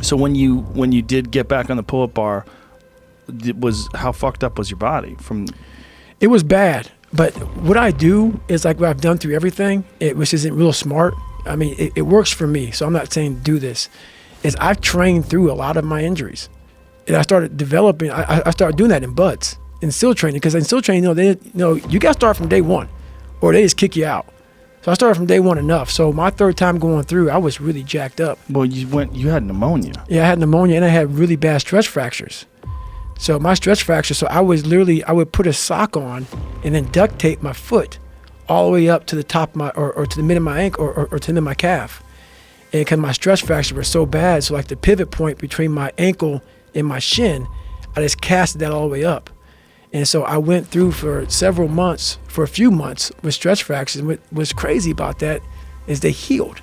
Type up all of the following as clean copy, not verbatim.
So when you did get back on the pull-up bar, how fucked up was your body from? It was bad, but what I do is like what I've done through everything, which isn't real smart. I mean, it works for me, so I'm not saying do this. Is I've trained through a lot of my injuries, and I started developing. I started doing that in buds in SEAL training, because in SEAL training, you got to start from day one, or they just kick you out. So I started from day one enough. So my third time going through, I was really jacked up. Well, you had pneumonia. Yeah, I had pneumonia, and I had really bad stress fractures. So my stress fracture, so I would put a sock on and then duct tape my foot all the way up to the top of my, or to the mid of my ankle, or to the mid of my calf. And because my stress fracture was so bad, so like the pivot point between my ankle and my shin, I just casted that all the way up. And so I went through for a few months with stress fractures. And what was crazy about that is they healed.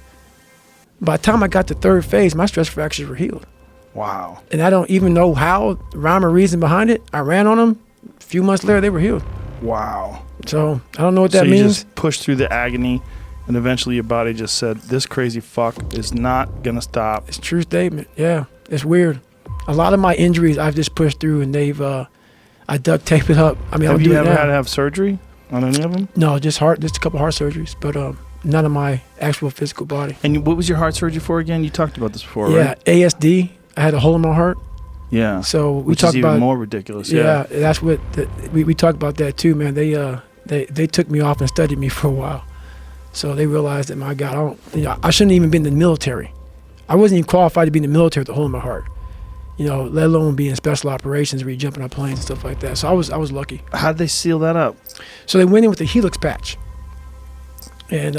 By the time I got to third phase, my stress fractures were healed. Wow. And I don't even know how, rhyme or reason behind it. I ran on them. A few months later, they were healed. Wow. So I don't know what that means. So you just pushed through the agony, and eventually your body just said, this crazy fuck is not going to stop. It's a true statement. Yeah, it's weird. A lot of my injuries I've just pushed through, and I duct tape it up. I mean, have you ever had to have surgery on any of them? No, just a couple heart surgeries, but none of my actual physical body. And what was your heart surgery for again? You talked about this before, right? right? ASD. I had a hole in my heart. Yeah. So we talked about even more ridiculous. Yeah, that's what we talked about that too, man. They took me off and studied me for a while, so they realized that, my God, I shouldn't even been in the military. I wasn't even qualified to be in the military with a hole in my heart. Let alone be in special operations where you're jumping on planes and stuff like that. So I was lucky. How'd they seal that up? So they went in with a helix patch, and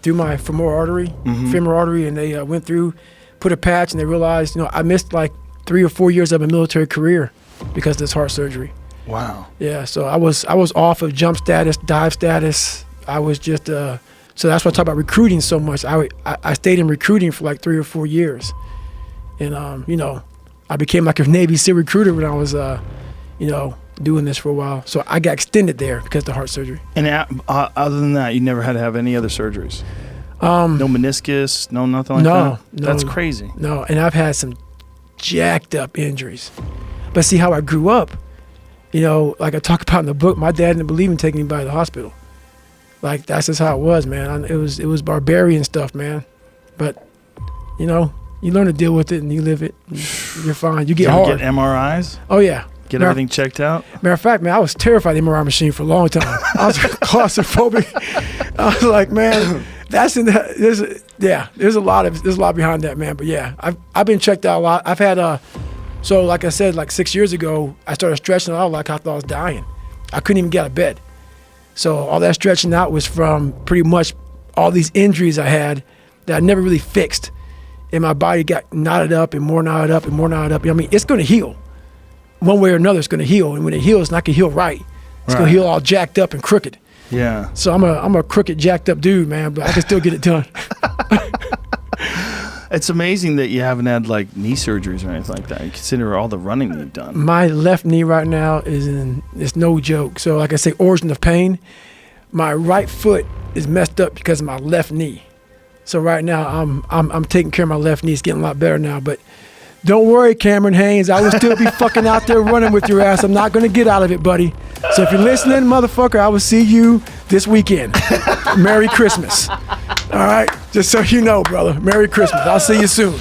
through my femoral artery, and they went through, put a patch, and they realized, I missed like 3 or 4 years of a military career because of this heart surgery. Wow. Yeah. So I was off of jump status, dive status. I was just so that's why I talk about recruiting so much. I stayed in recruiting for like 3 or 4 years, and I became like a Navy SEAL recruiter when I was, doing this for a while. So I got extended there because of the heart surgery. And other than that, you never had to have any other surgeries? No meniscus, no nothing like that? No. That's crazy. No, and I've had some jacked up injuries. But see how I grew up, like I talk about in the book, my dad didn't believe in taking anybody to the hospital. Like, that's just how it was, man. It was barbarian stuff, man. But, you learn to deal with it and you live it. You're fine. You get hard. Get MRIs? Oh, yeah. Get everything checked out? Matter of fact, man, I was terrified of the MRI machine for a long time. I was claustrophobic. I was like, man, there's a lot behind that, man. But yeah, I've been checked out a lot. I've had so like I said, like 6 years ago, I started stretching out like I thought I was dying. I couldn't even get out of bed. So all that stretching out was from pretty much all these injuries I had that I never really fixed. And my body got knotted up and more knotted up and more knotted up. I mean, it's going to heal. One way or another, it's going to heal. And when it heals, it's not going to heal right. It's going to heal all jacked up and crooked. Yeah. So I'm a crooked, jacked up dude, man, but I can still get it done. It's amazing that you haven't had like knee surgeries or anything like that. You consider all the running you've done. My left knee right now it's no joke. So like I say, origin of pain. My right foot is messed up because of my left knee. So right now I'm taking care of my left knee. It's getting a lot better now, but don't worry, Cameron Haynes. I will still be fucking out there running with your ass. I'm not going to get out of it, buddy. So if you're listening, motherfucker, I will see you this weekend. Merry Christmas. All right? Just so you know, brother. Merry Christmas. I'll see you soon.